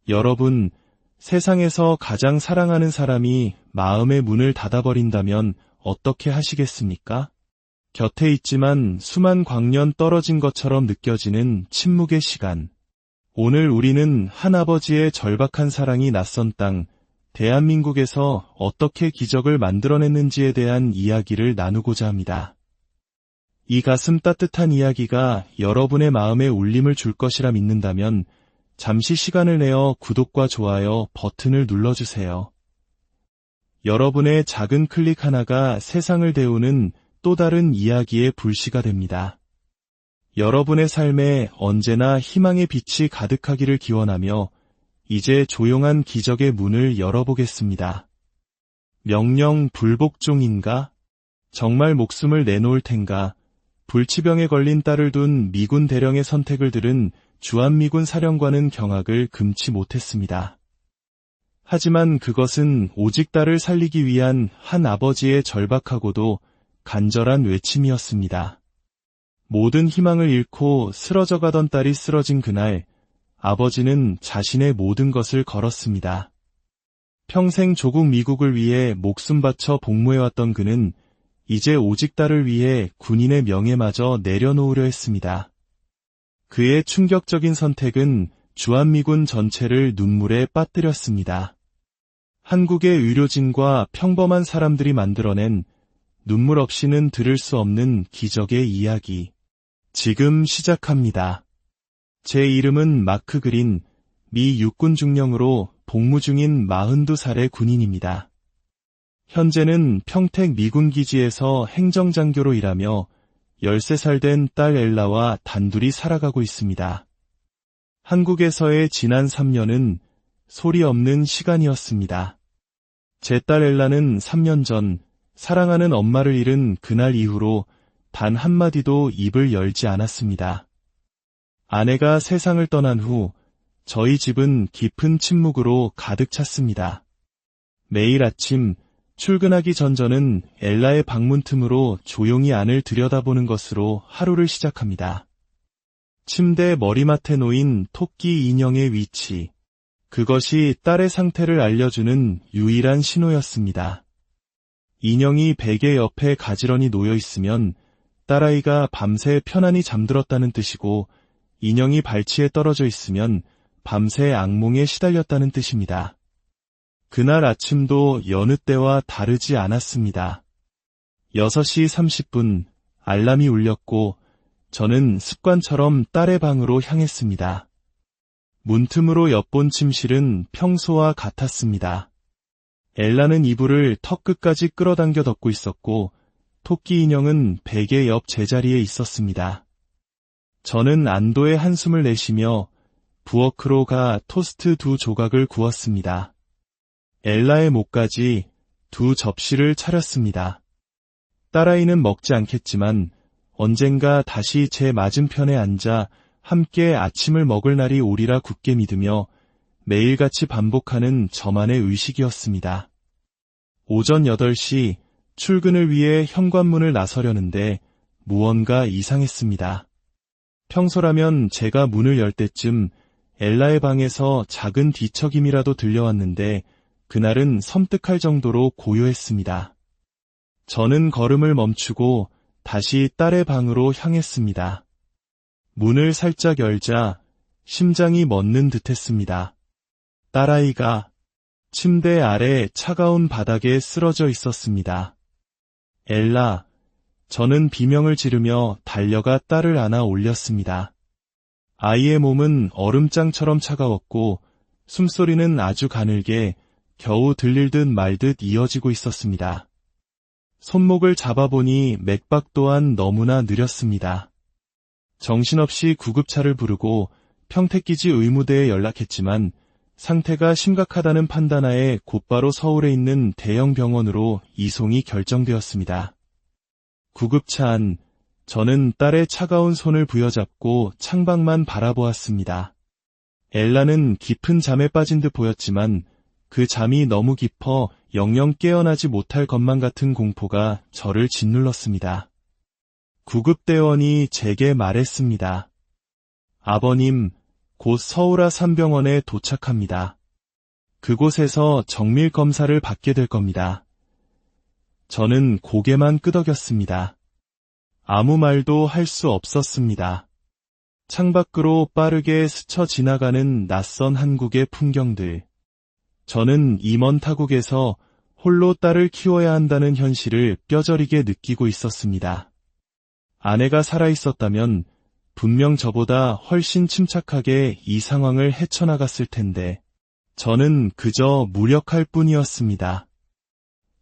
여러분, 세상에서 가장 사랑하는 사람이 마음의 문을 닫아버린다면 어떻게 하시겠습니까? 곁에 있지만 수만 광년 떨어진 것처럼 느껴지는 침묵의 시간. 오늘 우리는 한 아버지의 절박한 사랑이 낯선 땅, 대한민국에서 어떻게 기적을 만들어냈는지에 대한 이야기를 나누고자 합니다. 이 가슴 따뜻한 이야기가 여러분의 마음에 울림을 줄 것이라 믿는다면 잠시 시간을 내어 구독과 좋아요 버튼을 눌러주세요. 여러분의 작은 클릭 하나가 세상을 데우는 또 다른 이야기의 불씨가 됩니다. 여러분의 삶에 언제나 희망의 빛이 가득하기를 기원하며 이제 조용한 기적의 문을 열어보겠습니다. 명령 불복종인가? 정말 목숨을 내놓을 텐가? 불치병에 걸린 딸을 둔 미군 대령의 선택을 들은 주한미군 사령관은 경악을 금치 못했습니다. 하지만 그것은 오직 딸을 살리기 위한 한 아버지의 절박하고도 간절한 외침이었습니다. 모든 희망을 잃고 쓰러져가던 딸이 쓰러진 그날, 아버지는 자신의 모든 것을 걸었습니다. 평생 조국 미국을 위해 목숨 바쳐 복무해왔던 그는 이제 오직 딸을 위해 군인의 명예마저 내려놓으려 했습니다. 그의 충격적인 선택은 주한미군 전체를 눈물에 빠뜨렸습니다. 한국의 의료진과 평범한 사람들이 만들어낸 눈물 없이는 들을 수 없는 기적의 이야기. 지금 시작합니다. 제 이름은 마크 그린, 미 육군 중령으로 복무 중인 42살의 군인입니다. 현재는 평택 미군기지에서 행정장교로 일하며 13살 된 딸 엘라와 단둘이 살아가고 있습니다. 한국에서의 지난 3년은 소리 없는 시간이었습니다. 제 딸 엘라는 3년 전 사랑하는 엄마를 잃은 그날 이후로 단 한마디도 입을 열지 않았습니다. 아내가 세상을 떠난 후 저희 집은 깊은 침묵으로 가득 찼습니다. 매일 아침 출근하기 전 저는 엘라의 방문 틈으로 조용히 안을 들여다보는 것으로 하루를 시작합니다. 침대 머리맡에 놓인 토끼 인형의 위치. 그것이 딸의 상태를 알려주는 유일한 신호였습니다. 인형이 베개 옆에 가지런히 놓여 있으면 딸아이가 밤새 편안히 잠들었다는 뜻이고, 인형이 발치에 떨어져 있으면 밤새 악몽에 시달렸다는 뜻입니다. 그날 아침도 여느 때와 다르지 않았습니다. 6시 30분 알람이 울렸고 저는 습관처럼 딸의 방으로 향했습니다. 문틈으로 엿본 침실은 평소와 같았습니다. 엘라는 이불을 턱 끝까지 끌어당겨 덮고 있었고 토끼 인형은 베개 옆 제자리에 있었습니다. 저는 안도의 한숨을 내쉬며 부엌으로 가 토스트 2조각을 구웠습니다. 엘라의 목까지 2 접시를 차렸습니다. 딸아이는 먹지 않겠지만 언젠가 다시 제 맞은편에 앉아 함께 아침을 먹을 날이 오리라 굳게 믿으며 매일같이 반복하는 저만의 의식이었습니다. 오전 8시 출근을 위해 현관문을 나서려는데 무언가 이상했습니다. 평소라면 제가 문을 열 때쯤 엘라의 방에서 작은 뒤척임이라도 들려왔는데 그날은 섬뜩할 정도로 고요했습니다. 저는 걸음을 멈추고 다시 딸의 방으로 향했습니다. 문을 살짝 열자 심장이 멎는 듯했습니다. 딸아이가 침대 아래 차가운 바닥에 쓰러져 있었습니다. 엘라, 저는 비명을 지르며 달려가 딸을 안아 올렸습니다. 아이의 몸은 얼음장처럼 차가웠고 숨소리는 아주 가늘게 겨우 들릴 듯 말 듯 이어지고 있었습니다. 손목을 잡아보니 맥박 또한 너무나 느렸습니다. 정신없이 구급차를 부르고 평택기지 의무대에 연락했지만 상태가 심각하다는 판단하에 곧바로 서울에 있는 대형 병원으로 이송이 결정되었습니다. 구급차 안, 저는 딸의 차가운 손을 부여잡고 창밖만 바라보았습니다. 엘라는 깊은 잠에 빠진 듯 보였지만 그 잠이 너무 깊어 영영 깨어나지 못할 것만 같은 공포가 저를 짓눌렀습니다. 구급대원이 제게 말했습니다. 아버님, 곧 서울아 산병원에 도착합니다. 그곳에서 정밀 검사를 받게 될 겁니다. 저는 고개만 끄덕였습니다. 아무 말도 할 수 없었습니다. 창밖으로 빠르게 스쳐 지나가는 낯선 한국의 풍경들. 저는 이 먼 타국에서 홀로 딸을 키워야 한다는 현실을 뼈저리게 느끼고 있었습니다. 아내가 살아있었다면 분명 저보다 훨씬 침착하게 이 상황을 헤쳐나갔을 텐데 저는 그저 무력할 뿐이었습니다.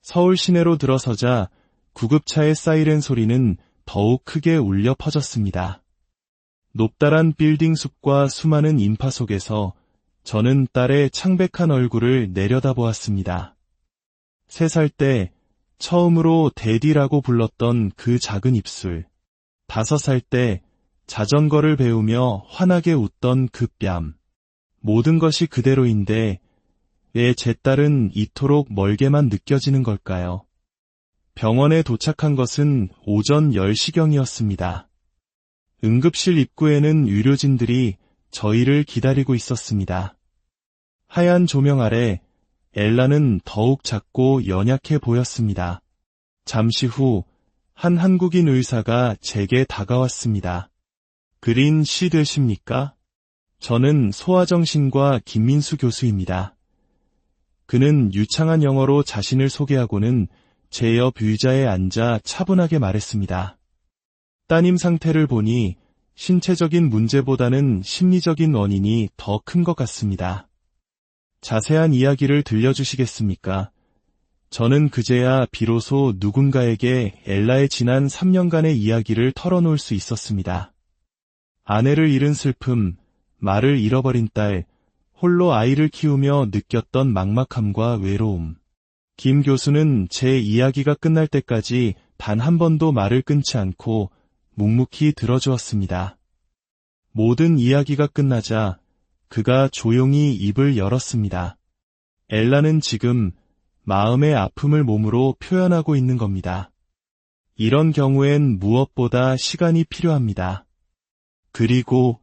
서울 시내로 들어서자 구급차의 사이렌 소리는 더욱 크게 울려 퍼졌습니다. 높다란 빌딩 숲과 수많은 인파 속에서 저는 딸의 창백한 얼굴을 내려다보았습니다. 3살 때 처음으로 데디라고 불렀던 그 작은 입술, 5살 때 자전거를 배우며 환하게 웃던 그 뺨. 모든 것이 그대로인데 왜 제 딸은 이토록 멀게만 느껴지는 걸까요? 병원에 도착한 것은 오전 10시경이었습니다. 응급실 입구에는 의료진들이 저희를 기다리고 있었습니다. 하얀 조명 아래 엘라는 더욱 작고 연약해 보였습니다. 잠시 후 한 한국인 의사가 제게 다가왔습니다. 그린 씨 되십니까? 저는 소아정신과 김민수 교수입니다. 그는 유창한 영어로 자신을 소개하고는 제 옆 의자에 앉아 차분하게 말했습니다. 따님 상태를 보니 신체적인 문제보다는 심리적인 원인이 더 큰 것 같습니다. 자세한 이야기를 들려주시겠습니까? 저는 그제야 비로소 누군가에게 엘라의 지난 3년간의 이야기를 털어놓을 수 있었습니다. 아내를 잃은 슬픔, 말을 잃어버린 딸, 홀로 아이를 키우며 느꼈던 막막함과 외로움. 김 교수는 제 이야기가 끝날 때까지 단 한 번도 말을 끊지 않고 묵묵히 들어주었습니다. 모든 이야기가 끝나자 그가 조용히 입을 열었습니다. 엘라는 지금 마음의 아픔을 몸으로 표현하고 있는 겁니다. 이런 경우엔 무엇보다 시간이 필요합니다. 그리고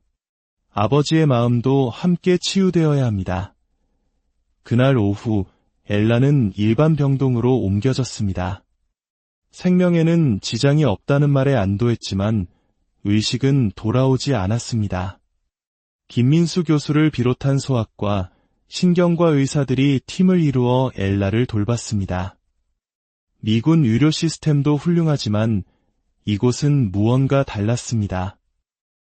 아버지의 마음도 함께 치유되어야 합니다. 그날 오후 엘라는 일반 병동으로 옮겨졌습니다. 생명에는 지장이 없다는 말에 안도했지만 의식은 돌아오지 않았습니다. 김민수 교수를 비롯한 소아과 신경과 의사들이 팀을 이루어 엘라를 돌봤습니다. 미군 의료 시스템도 훌륭하지만 이곳은 무언가 달랐습니다.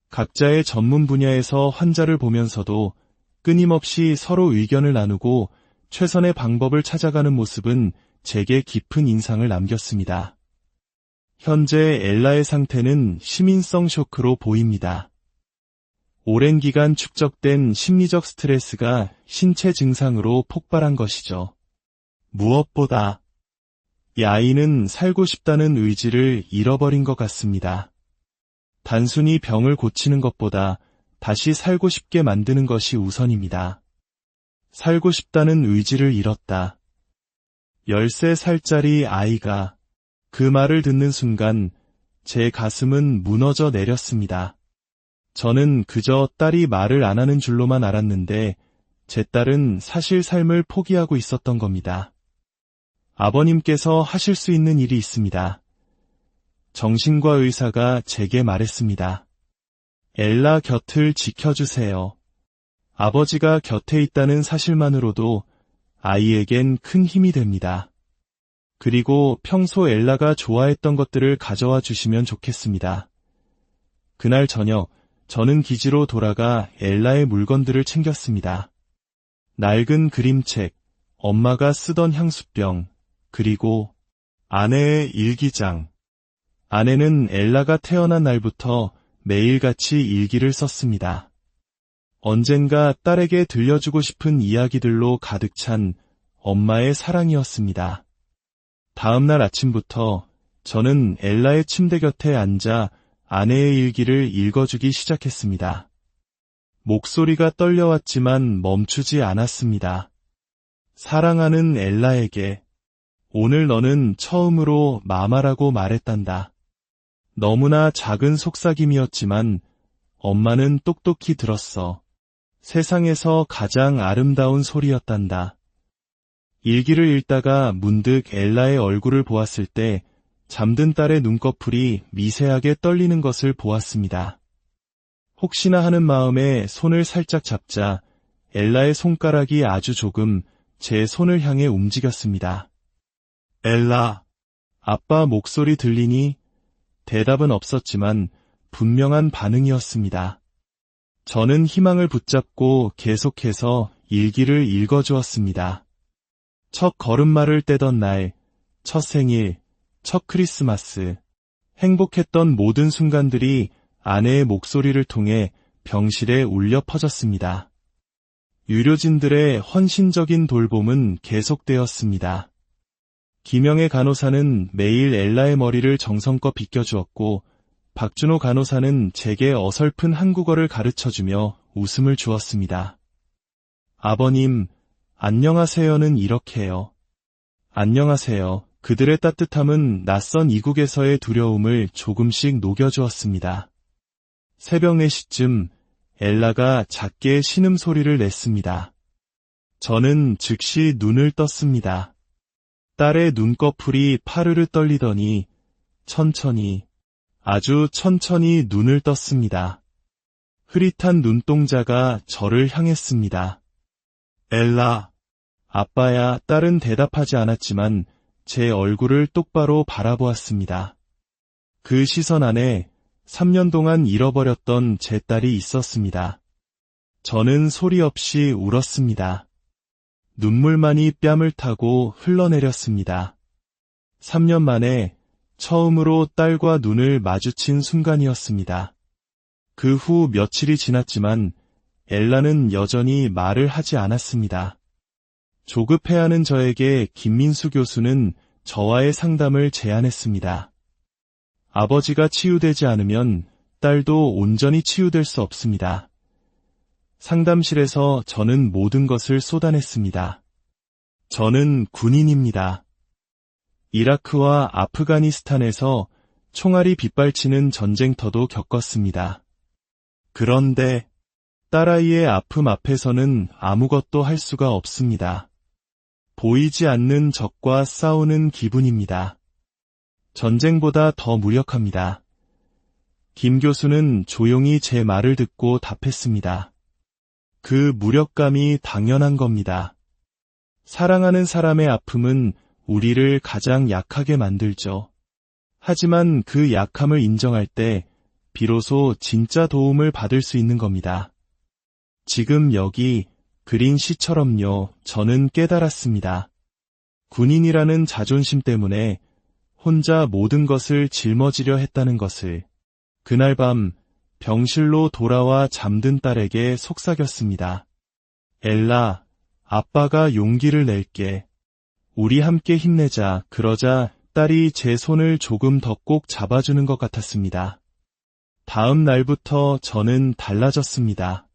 각자의 전문 분야에서 환자를 보면서도 끊임없이 서로 의견을 나누고 최선의 방법을 찾아가는 모습은 제게 깊은 인상을 남겼습니다. 현재 엘라의 상태는 시민성 쇼크로 보입니다. 오랜 기간 축적된 심리적 스트레스가 신체 증상으로 폭발한 것이죠. 무엇보다 이 아이는 살고 싶다는 의지를 잃어버린 것 같습니다. 단순히 병을 고치는 것보다 다시 살고 싶게 만드는 것이 우선입니다. 살고 싶다는 의지를 잃었다. 13살짜리 아이가 그 말을 듣는 순간 제 가슴은 무너져 내렸습니다. 저는 그저 딸이 말을 안 하는 줄로만 알았는데 제 딸은 사실 삶을 포기하고 있었던 겁니다. 아버님께서 하실 수 있는 일이 있습니다. 정신과 의사가 제게 말했습니다. 엘라 곁을 지켜주세요. 아버지가 곁에 있다는 사실만으로도 아이에겐 큰 힘이 됩니다. 그리고 평소 엘라가 좋아했던 것들을 가져와 주시면 좋겠습니다. 그날 저녁 저는 기지로 돌아가 엘라의 물건들을 챙겼습니다. 낡은 그림책, 엄마가 쓰던 향수병, 그리고 아내의 일기장. 아내는 엘라가 태어난 날부터 매일같이 일기를 썼습니다. 언젠가 딸에게 들려주고 싶은 이야기들로 가득 찬 엄마의 사랑이었습니다. 다음 날 아침부터 저는 엘라의 침대 곁에 앉아 아내의 일기를 읽어주기 시작했습니다. 목소리가 떨려왔지만 멈추지 않았습니다. 사랑하는 엘라에게 오늘 너는 처음으로 마마라고 말했단다. 너무나 작은 속삭임이었지만 엄마는 똑똑히 들었어. 세상에서 가장 아름다운 소리였단다. 일기를 읽다가 문득 엘라의 얼굴을 보았을 때 잠든 딸의 눈꺼풀이 미세하게 떨리는 것을 보았습니다. 혹시나 하는 마음에 손을 살짝 잡자 엘라의 손가락이 아주 조금 제 손을 향해 움직였습니다. 엘라, 아빠 목소리 들리니? 대답은 없었지만 분명한 반응이었습니다. 저는 희망을 붙잡고 계속해서 일기를 읽어주었습니다. 첫 걸음마를 떼던 날, 첫 생일, 첫 크리스마스, 행복했던 모든 순간들이 아내의 목소리를 통해 병실에 울려 퍼졌습니다. 유료진들의 헌신적인 돌봄은 계속되었습니다. 김영애 간호사는 매일 엘라의 머리를 정성껏 빗겨주었고 박준호 간호사는 제게 어설픈 한국어를 가르쳐주며 웃음을 주었습니다. 아버님, 안녕하세요는 이렇게 해요. 안녕하세요. 그들의 따뜻함은 낯선 이국에서의 두려움을 조금씩 녹여주었습니다. 새벽 4시쯤 엘라가 작게 신음소리를 냈습니다. 저는 즉시 눈을 떴습니다. 딸의 눈꺼풀이 파르르 떨리더니 천천히, 아주 천천히 눈을 떴습니다. 흐릿한 눈동자가 저를 향했습니다. 엘라, 아빠야. 딸은 대답하지 않았지만 제 얼굴을 똑바로 바라보았습니다. 그 시선 안에 3년 동안 잃어버렸던 제 딸이 있었습니다. 저는 소리 없이 울었습니다. 눈물만이 뺨을 타고 흘러내렸습니다. 3년 만에 처음으로 딸과 눈을 마주친 순간이었습니다. 그 후 며칠이 지났지만 엘라는 여전히 말을 하지 않았습니다. 조급해하는 저에게 김민수 교수는 저와의 상담을 제안했습니다. 아버지가 치유되지 않으면 딸도 온전히 치유될 수 없습니다. 상담실에서 저는 모든 것을 쏟아냈습니다. 저는 군인입니다. 이라크와 아프가니스탄에서 총알이 빗발치는 전쟁터도 겪었습니다. 그런데 딸아이의 아픔 앞에서는 아무것도 할 수가 없습니다. 보이지 않는 적과 싸우는 기분입니다. 전쟁보다 더 무력합니다. 김 교수는 조용히 제 말을 듣고 답했습니다. 그 무력감이 당연한 겁니다. 사랑하는 사람의 아픔은 우리를 가장 약하게 만들죠. 하지만 그 약함을 인정할 때 비로소 진짜 도움을 받을 수 있는 겁니다. 지금 여기 그린 시처럼요. 저는 깨달았습니다. 군인이라는 자존심 때문에 혼자 모든 것을 짊어지려 했다는 것을. 그날 밤 병실로 돌아와 잠든 딸에게 속삭였습니다. 엘라, 아빠가 용기를 낼게. 우리 함께 힘내자. 그러자 딸이 제 손을 조금 더 꼭 잡아주는 것 같았습니다. 다음 날부터 저는 달라졌습니다.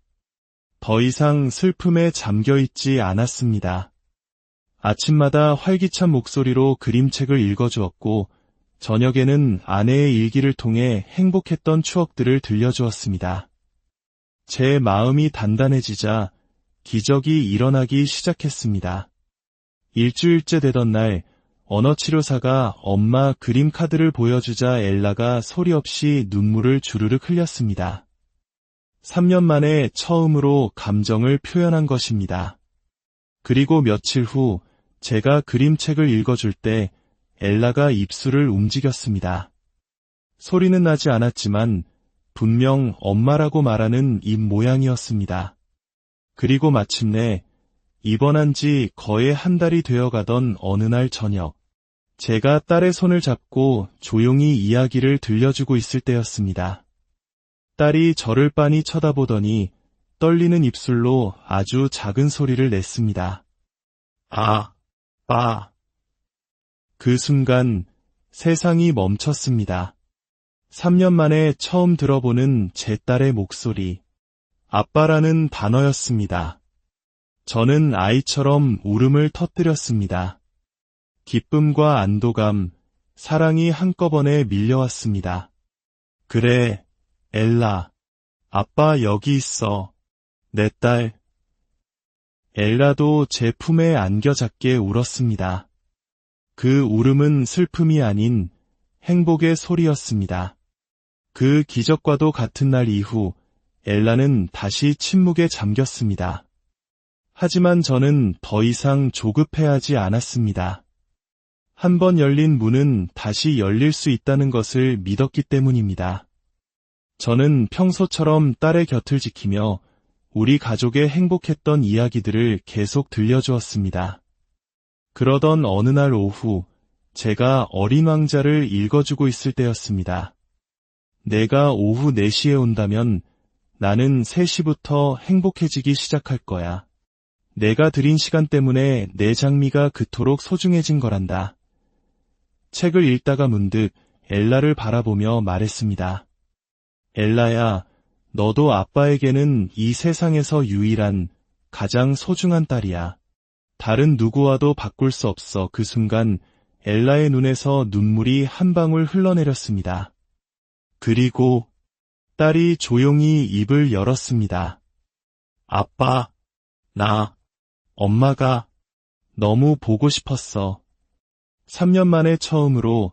더 이상 슬픔에 잠겨있지 않았습니다. 아침마다 활기찬 목소리로 그림책을 읽어주었고 저녁에는 아내의 일기를 통해 행복했던 추억들을 들려주었습니다. 제 마음이 단단해지자 기적이 일어나기 시작했습니다. 일주일째 되던 날 언어치료사가 엄마 그림 카드를 보여주자 엘라가 소리 없이 눈물을 주르륵 흘렸습니다. 3년 만에 처음으로 감정을 표현한 것입니다. 그리고 며칠 후 제가 그림책을 읽어줄 때 엘라가 입술을 움직였습니다. 소리는 나지 않았지만 분명 엄마라고 말하는 입 모양이었습니다. 그리고 마침내 입원한 지 거의 한 달이 되어가던 어느 날 저녁, 제가 딸의 손을 잡고 조용히 이야기를 들려주고 있을 때였습니다. 딸이 저를 빤히 쳐다보더니 떨리는 입술로 아주 작은 소리를 냈습니다. 빠. 그 순간 세상이 멈췄습니다. 3년 만에 처음 들어보는 제 딸의 목소리, 아빠라는 단어였습니다. 저는 아이처럼 울음을 터뜨렸습니다. 기쁨과 안도감, 사랑이 한꺼번에 밀려왔습니다. 그래, 엘라, 아빠 여기 있어. 내 딸. 엘라도 제 품에 안겨 작게 울었습니다. 그 울음은 슬픔이 아닌 행복의 소리였습니다. 그 기적과도 같은 날 이후 엘라는 다시 침묵에 잠겼습니다. 하지만 저는 더 이상 조급해하지 않았습니다. 한 번 열린 문은 다시 열릴 수 있다는 것을 믿었기 때문입니다. 저는 평소처럼 딸의 곁을 지키며 우리 가족의 행복했던 이야기들을 계속 들려주었습니다. 그러던 어느 날 오후, 제가 어린 왕자를 읽어주고 있을 때였습니다. 내가 오후 4시에 온다면 나는 3시부터 행복해지기 시작할 거야. 내가 들인 시간 때문에 내 장미가 그토록 소중해진 거란다. 책을 읽다가 문득 엘라를 바라보며 말했습니다. 엘라야, 너도 아빠에게는 이 세상에서 유일한, 가장 소중한 딸이야. 다른 누구와도 바꿀 수 없어. 그 순간 엘라의 눈에서 눈물이 한 방울 흘러내렸습니다. 그리고 딸이 조용히 입을 열었습니다. 아빠, 엄마가 너무 보고 싶었어. 3년 만에 처음으로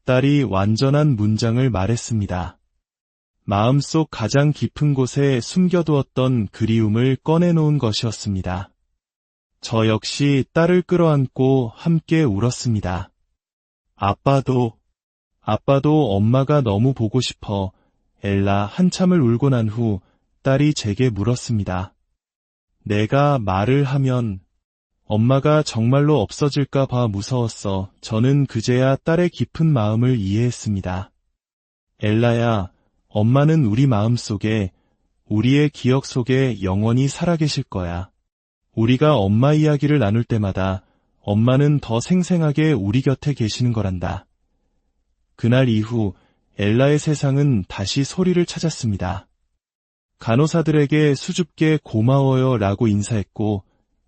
딸이 완전한 문장을 말했습니다. 마음속 가장 깊은 곳에 숨겨두었던 그리움을 꺼내놓은 것이었습니다. 저 역시 딸을 끌어안고 함께 울었습니다. 아빠도 엄마가 너무 보고 싶어. 엘라 한참을 울고 난 후 딸이 제게 물었습니다. 내가 말을 하면 엄마가 정말로 없어질까 봐 무서웠어. 저는 그제야 딸의 깊은 마음을 이해했습니다. 엘라야, 엄마는 우리 마음 속에, 우리의 기억 속에 영원히 살아계실 거야. 우리가 엄마 이야기를 나눌 때마다 엄마는 더 생생하게 우리 곁에 계시는 거란다. 그날 이후 엘라의 세상은 다시 소리를 찾았습니다. 간호사들에게 수줍게 고마워요 라고 인사했고,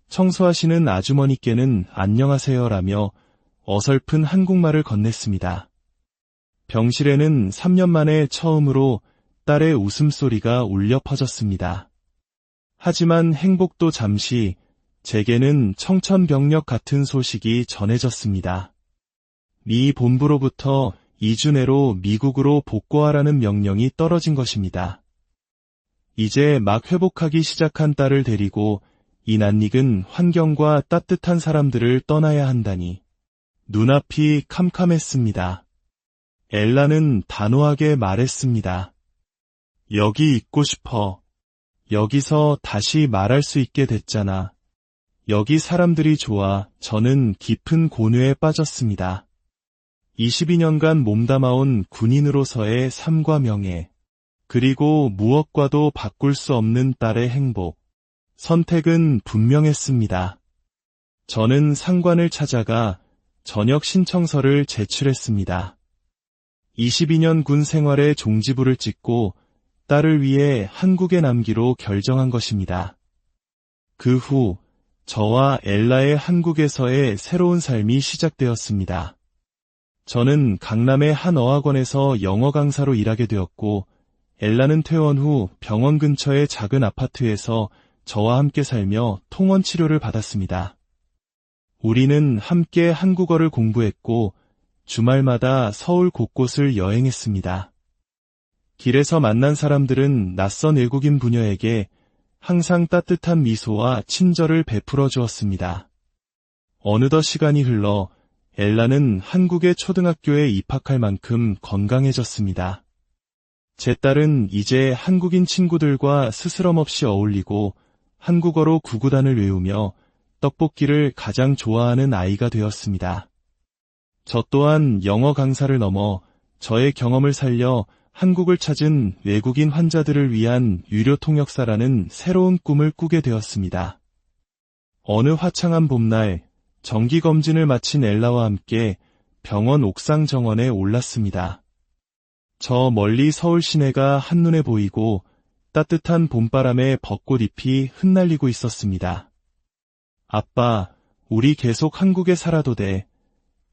청소하시는 아주머니께는 안녕하세요 라며 어설픈 한국말을 건넸습니다. 병실에는 3년 만에 처음으로 딸의 웃음소리가 울려 퍼졌습니다. 하지만 행복도 잠시, 제게는 청천벽력 같은 소식이 전해졌습니다. 미 본부로부터 2주 내로 미국으로 복구하라는 명령이 떨어진 것입니다. 이제 막 회복하기 시작한 딸을 데리고 이 낯익은 환경과 따뜻한 사람들을 떠나야 한다니. 눈앞이 캄캄했습니다. 엘라는 단호하게 말했습니다. 여기 있고 싶어. 여기서 다시 말할 수 있게 됐잖아. 여기 사람들이 좋아. 저는 깊은 고뇌에 빠졌습니다. 22년간 몸담아온 군인으로서의 삶과 명예, 그리고 무엇과도 바꿀 수 없는 딸의 행복. 선택은 분명했습니다. 저는 상관을 찾아가 전역 신청서를 제출했습니다. 22년 군 생활의 종지부를 찍고 딸을 위해 한국에 남기로 결정한 것입니다. 그 후 저와 엘라의 한국에서의 새로운 삶이 시작되었습니다. 저는 강남의 한 어학원에서 영어 강사로 일하게 되었고, 엘라는 퇴원 후 병원 근처의 작은 아파트에서 저와 함께 살며 통원 치료를 받았습니다. 우리는 함께 한국어를 공부했고, 주말마다 서울 곳곳을 여행했습니다. 길에서 만난 사람들은 낯선 외국인 부녀에게 항상 따뜻한 미소와 친절을 베풀어 주었습니다. 어느덧 시간이 흘러 엘라는 한국의 초등학교에 입학할 만큼 건강해졌습니다. 제 딸은 이제 한국인 친구들과 스스럼 없이 어울리고 한국어로 구구단을 외우며 떡볶이를 가장 좋아하는 아이가 되었습니다. 저 또한 영어 강사를 넘어 저의 경험을 살려 한국을 찾은 외국인 환자들을 위한 유료 통역사라는 새로운 꿈을 꾸게 되었습니다. 어느 화창한 봄날, 정기검진을 마친 엘라와 함께 병원 옥상 정원에 올랐습니다. 저 멀리 서울 시내가 한눈에 보이고 따뜻한 봄바람에 벚꽃잎이 흩날리고 있었습니다. 아빠, 우리 계속 한국에 살아도 돼.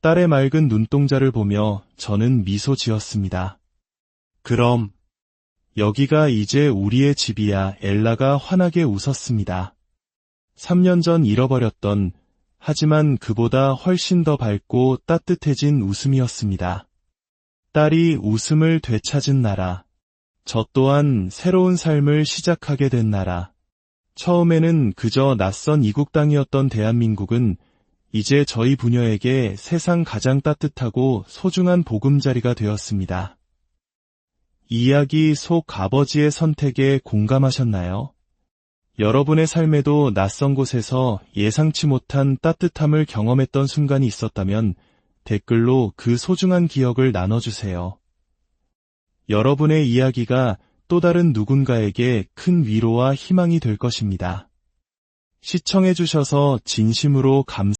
딸의 맑은 눈동자를 보며 저는 미소 지었습니다. 그럼 여기가 이제 우리의 집이야. 엘라가 환하게 웃었습니다. 3년 전 잃어버렸던, 하지만 그보다 훨씬 더 밝고 따뜻해진 웃음이었습니다. 딸이 웃음을 되찾은 나라. 저 또한 새로운 삶을 시작하게 된 나라. 처음에는 그저 낯선 이국 땅이었던 대한민국은 이제 저희 부녀에게 세상 가장 따뜻하고 소중한 보금자리가 되었습니다. 이야기 속 아버지의 선택에 공감하셨나요? 여러분의 삶에도 낯선 곳에서 예상치 못한 따뜻함을 경험했던 순간이 있었다면 댓글로 그 소중한 기억을 나눠주세요. 여러분의 이야기가 또 다른 누군가에게 큰 위로와 희망이 될 것입니다. 시청해주셔서 진심으로 감사합니다.